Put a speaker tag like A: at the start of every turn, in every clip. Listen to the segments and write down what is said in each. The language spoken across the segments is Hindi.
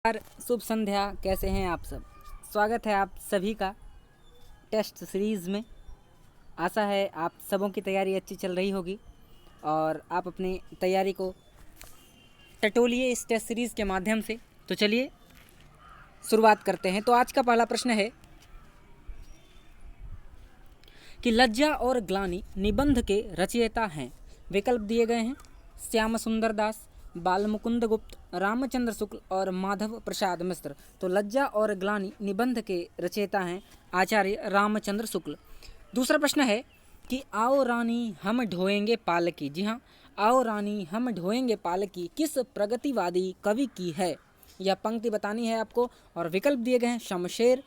A: शुभ संध्या। कैसे हैं आप सब? स्वागत है आप सभी का टेस्ट सीरीज़ में। आशा है आप सबों की तैयारी अच्छी चल रही होगी और आप अपनी तैयारी को टटोलिए इस टेस्ट सीरीज़ के माध्यम से। तो चलिए शुरुआत करते हैं। तो आज का पहला प्रश्न है कि लज्जा और ग्लानि निबंध के रचयिता हैं। विकल्प दिए गए हैं श्याम सुंदर दास, बालमुकुंद गुप्त, रामचंद्र शुक्ल और माधव प्रसाद मिश्र। तो लज्जा और ग्लानि निबंध के रचयिता हैं आचार्य रामचंद्र शुक्ल। दूसरा प्रश्न है कि आओ रानी हम ढोएंगे पालकी। जी हाँ, आओ रानी हम ढोएंगे पालकी किस प्रगतिवादी कवि की है? यह पंक्ति बतानी है आपको और विकल्प दिए गए हैं शमशेर,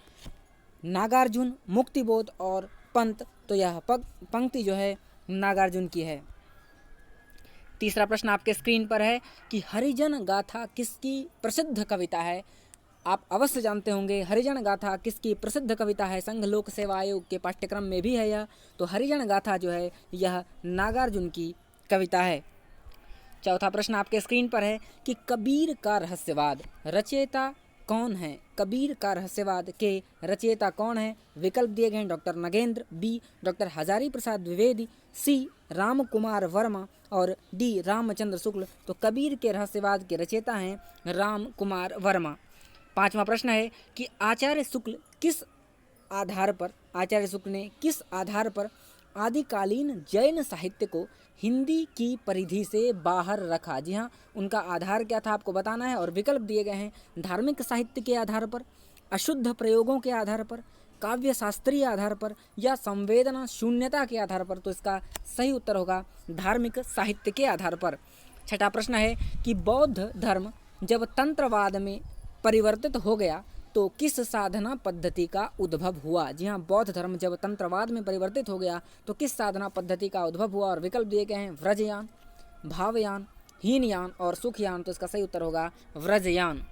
A: नागार्जुन, मुक्तिबोध और पंत। तो यह पंक्ति जो है नागार्जुन की है। तीसरा प्रश्न आपके स्क्रीन पर है कि हरिजन गाथा किसकी प्रसिद्ध कविता है? आप अवश्य जानते होंगे हरिजन गाथा किसकी प्रसिद्ध कविता है। संघ लोक सेवा आयोग के पाठ्यक्रम में भी है यह। तो हरिजन गाथा जो है यह नागार्जुन की कविता है। चौथा प्रश्न आपके स्क्रीन पर है कि कबीर का रहस्यवाद रचयिता कौन है? कबीर का रहस्यवाद के रचयिता कौन है? विकल्प दिए गए हैं doctor Nagendra, B doctor Hazari Prasad Dwivedi, C Ram Kumar Verma और डी रामचंद्र शुक्ल। तो कबीर के रहस्यवाद के रचयिता हैं राम कुमार वर्मा। पांचवा प्रश्न है कि आचार्य शुक्ल ने किस आधार पर आदिकालीन जैन साहित्य को हिंदी की परिधि से बाहर रखा? जी हाँ, उनका आधार क्या था आपको बताना है और विकल्प दिए गए हैं धार्मिक साहित्य के आधार पर, अशुद्ध प्रयोगों के आधार पर, काव्य शास्त्रीय आधार पर या संवेदना शून्यता के आधार पर। तो इसका सही उत्तर होगा धार्मिक साहित्य के आधार पर। छठा प्रश्न है कि बौद्ध धर्म जब तंत्रवाद में परिवर्तित हो गया तो किस साधना पद्धति का उद्भव हुआ? जी हाँ, बौद्ध धर्म जब तंत्रवाद में परिवर्तित हो गया तो किस साधना पद्धति का उद्भव हुआ? और विकल्प दिए गए हैं व्रजयान, भावयान, हीनयान और सुखयान। तो इसका सही उत्तर होगा व्रजयान।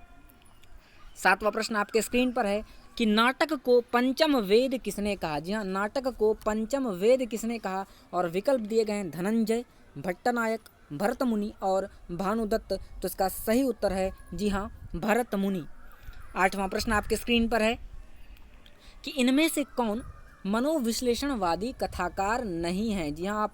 A: सातवां प्रश्न आपके स्क्रीन पर है कि नाटक को पंचम वेद किसने कहा? जी हाँ, नाटक को पंचम वेद किसने कहा? और विकल्प दिए गए हैं धनंजय, भट्टनायक, भरत मुनि और भानुदत्त। तो इसका सही उत्तर है जी हाँ भरत मुनि। आठवां प्रश्न आपके स्क्रीन पर है कि इनमें से कौन मनोविश्लेषणवादी कथाकार नहीं है? जी हाँ, आप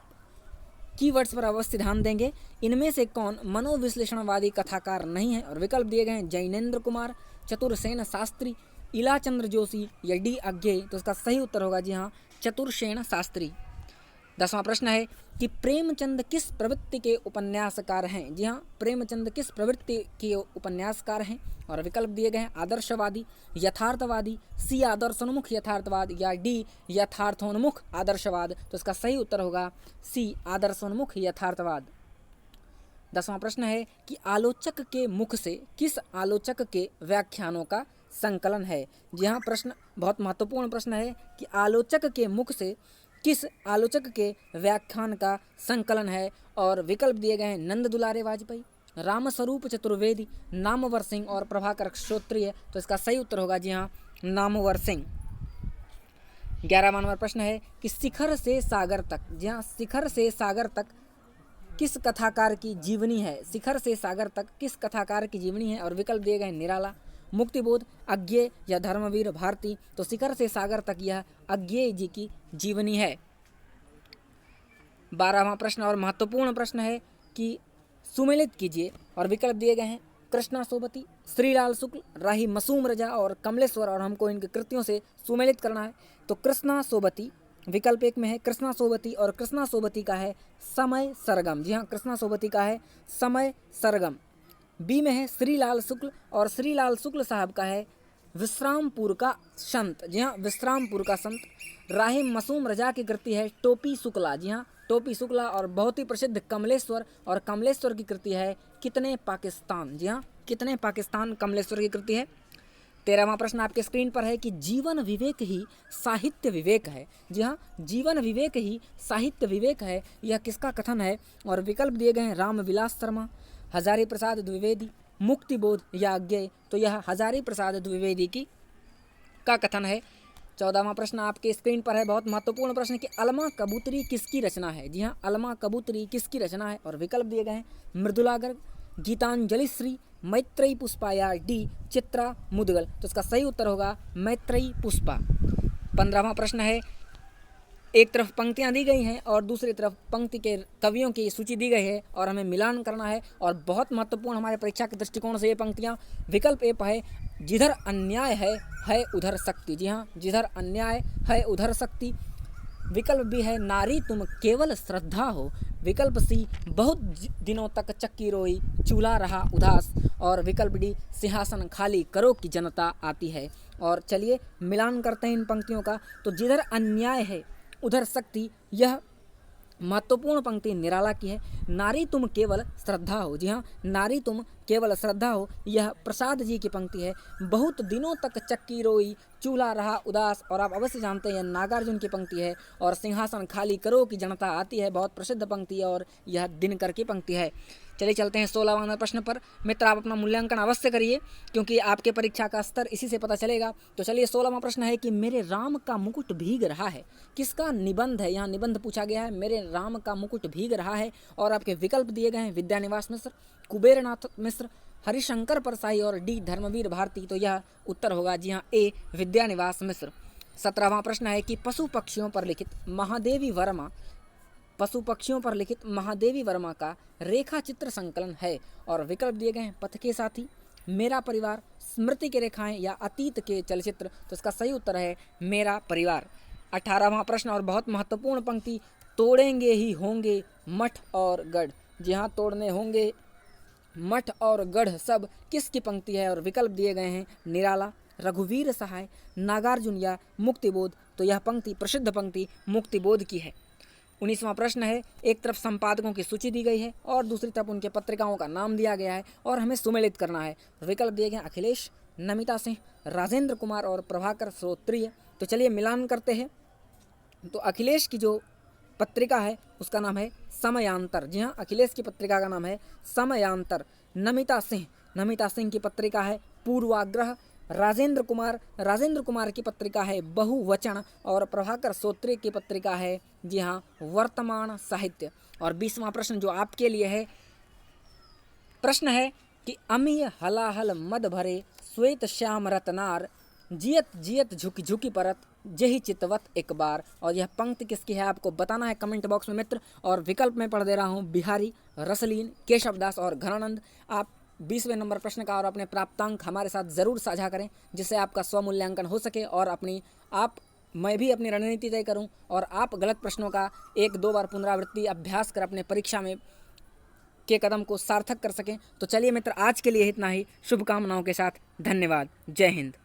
A: कीवर्ड्स पर अवश्य ध्यान देंगे। इनमें से कौन मनोविश्लेषणवादी कथाकार नहीं है? और विकल्प दिए गए हैं जैनेन्द्र कुमार, चतुरसेन शास्त्री, इलाचंद्र जोशी या डी अज्ञेय। तो इसका सही उत्तर होगा जी हाँ चतुरसेन शास्त्री। 10वां प्रश्न है कि प्रेमचंद किस प्रवृत्ति के उपन्यासकार हैं? जी हाँ, प्रेमचंद किस प्रवृत्ति के उपन्यासकार हैं? और विकल्प दिए गए हैं आदर्शवादी, यथार्थवादी, सी आदर्शोन्मुख यथार्थवाद या डी यथार्थोन्मुख आदर्शवाद। तो इसका सही उत्तर होगा सी आदर्शोन्मुख यथार्थवाद। 10वां प्रश्न है कि आलोचक के मुख से किस आलोचक के व्याख्यानों का संकलन है? जी हाँ, प्रश्न बहुत महत्वपूर्ण प्रश्न है कि आलोचक के मुख से किस आलोचक के व्याख्यान का संकलन है? और विकल्प दिए गए हैं नंद दुलारे वाजपेयी, रामस्वरूप चतुर्वेदी, नामवर सिंह और प्रभाकर क्षत्रिय। तो इसका सही उत्तर होगा जी हाँ नामवर सिंह। 11वां नंबर प्रश्न है कि शिखर से सागर तक, जी हाँ शिखर से सागर तक किस कथाकार की जीवनी है? शिखर से सागर तक किस कथाकार की जीवनी है? और विकल्प दिए गए निराला, मुक्तिबोध, अज्ञेय या धर्मवीर भारती। तो शिखर से सागर तक यह अज्ञेय जी की जीवनी है। 12वां प्रश्न और महत्वपूर्ण प्रश्न है कि सुमेलित कीजिए और विकल्प दिए गए हैं कृष्णा सोबती, श्रीलाल शुक्ल, राही मसूम रजा और कमलेश्वर। और हमको इनकी कृतियों से सुमेलित करना है। तो कृष्णा सोबती विकल्प एक में है कृष्णा सोबती और कृष्णा सोबती का है समय सरगम। जी हाँ, कृष्णा सोबती का है समय सरगम। बी में है श्रीलाल शुक्ल और श्रीलाल शुक्ल साहब का है विश्रामपुर का संत। जी हाँ, विश्रामपुर का संत। राही मसूम रजा की कृति है टोपी शुक्ला। जी हाँ, टोपी शुक्ला। और बहुत ही प्रसिद्ध कमलेश्वर, और कमलेश्वर की कृति है कितने पाकिस्तान। जी हाँ, कितने पाकिस्तान कमलेश्वर की कृति है। 13वां प्रश्न आपके स्क्रीन पर है कि जीवन विवेक ही साहित्य विवेक है। जी हाँ, जीवन विवेक ही साहित्य विवेक है, यह किसका कथन है? और विकल्प दिए गए हैं रामविलास शर्मा, हजारी प्रसाद द्विवेदी, मुक्तिबोध या अज्ञेय। तो यह हजारी प्रसाद द्विवेदी की का कथन है। 14वां प्रश्न आपके स्क्रीन पर है, बहुत महत्वपूर्ण प्रश्न कि अलमा कबूतरी किसकी रचना है? जी हाँ, अलमा कबूतरी किसकी रचना है? और विकल्प दिए गए हैं मृदुला गर्ग, गीतांजलि श्री, मैत्रेयी पुष्पा या डी चित्रा मुदगल। तो इसका सही उत्तर होगा मैत्रेयी पुष्पा। 15वां प्रश्न है, एक तरफ पंक्तियां दी गई हैं और दूसरी तरफ पंक्ति के कवियों की सूची दी गई है और हमें मिलान करना है, और बहुत महत्वपूर्ण हमारे परीक्षा के दृष्टिकोण से ये पंक्तियां। विकल्प ए है, जिधर अन्याय है उधर शक्ति। जी हाँ, जिधर अन्याय है उधर शक्ति। विकल्प बी है, नारी तुम केवल श्रद्धा हो। विकल्प सी, बहुत दिनों तक चक्की रोई चूल्हा रहा उदास। और विकल्प डी, सिंहासन खाली करो कि जनता आती है। और चलिए मिलान करते हैं इन पंक्तियों का। तो जिधर अन्याय है उधर शक्ति, यह महत्वपूर्ण पंक्ति निराला की है। नारी तुम केवल श्रद्धा हो, जी हाँ, नारी तुम केवल श्रद्धा हो, यह प्रसाद जी की पंक्ति है। बहुत दिनों तक चक्की रोई चूल्हा रहा उदास, और आप अवश्य जानते हैं नागार्जुन की पंक्ति है। और सिंहासन खाली करो कि जनता आती है, बहुत प्रसिद्ध पंक्ति है और यह दिनकर की पंक्ति है। चलिए चलते हैं 16वां प्रश्न पर। मित्र, आप अपना मूल्यांकन अवश्य करिए क्योंकि आपके परीक्षा का स्तर इसी से पता चलेगा। तो चलिए 16वां प्रश्न है कि मेरे राम का मुकुट भीग रहा है, किसका निबंध है? यहाँ निबंध पूछा गया है, मेरे राम का मुकुट भीग रहा है। और आपके विकल्प दिए गए हैं, विद्यानिवास मिश्र, कुबेरनाथ मिश्र, हरिशंकर परसाई और डी धर्मवीर भारती। तो यह उत्तर होगा जी हाँ ए विद्यानिवास मिश्र। 17वां प्रश्न है कि पशु पक्षियों पर लिखित महादेवी वर्मा का रेखा चित्र संकलन है। और विकल्प दिए गए हैं, पथ के साथी, मेरा परिवार, स्मृति के रेखाएं या अतीत के चलचित्र। तो इसका सही उत्तर है मेरा परिवार। 18वां प्रश्न और बहुत महत्वपूर्ण पंक्ति, तोड़ेंगे ही होंगे मठ और गढ़। जी हाँ, तोड़ने होंगे मठ और गढ़ सब किसकी पंक्ति है? और विकल्प दिए गए हैं, निराला, रघुवीर सहाय, नागार्जुन या मुक्तिबोध। तो यह पंक्ति प्रसिद्ध पंक्ति मुक्तिबोध की है। 19वां प्रश्न है, एक तरफ संपादकों की सूची दी गई है और दूसरी तरफ उनके पत्रिकाओं का नाम दिया गया है और हमें सुमेलित करना है। विकल्प दिए गए अखिलेश, नमिता सिंह, राजेंद्र कुमार और प्रभाकर श्रोत्रिय। तो चलिए मिलान करते हैं। तो अखिलेश की जो पत्रिका है उसका नाम है समयांतर। जी हाँ, अखिलेश की पत्रिका का नाम है समयांतर। नमिता सिंह की पत्रिका है पूर्वाग्रह। राजेंद्र कुमार की पत्रिका है बहुवचन। और प्रभाकर श्रोत्रिय की पत्रिका है जी हाँ वर्तमान साहित्य। और 20वां प्रश्न जो आपके लिए है, प्रश्न है कि अमीय हलाहल मद भरे श्वेत श्याम रतनार, जियत जियत झुकी झुकी परत जही चितवत एक बार। और यह पंक्ति किसकी है आपको बताना है कमेंट बॉक्स में मित्र। और विकल्प में पढ़ दे रहा हूँ, बिहारी, रसलीन, केशवदास और घनानंद। आप 20वें नंबर प्रश्न का और अपने प्राप्तांक हमारे साथ ज़रूर साझा करें जिससे आपका स्वमूल्यांकन हो सके और मैं भी अपनी रणनीति तय करूं और आप गलत प्रश्नों का 1-2 बार पुनरावृत्ति अभ्यास कर अपने परीक्षा में के कदम को सार्थक कर सकें। तो चलिए मित्र, आज के लिए इतना ही। शुभकामनाओं के साथ धन्यवाद। जय हिंद।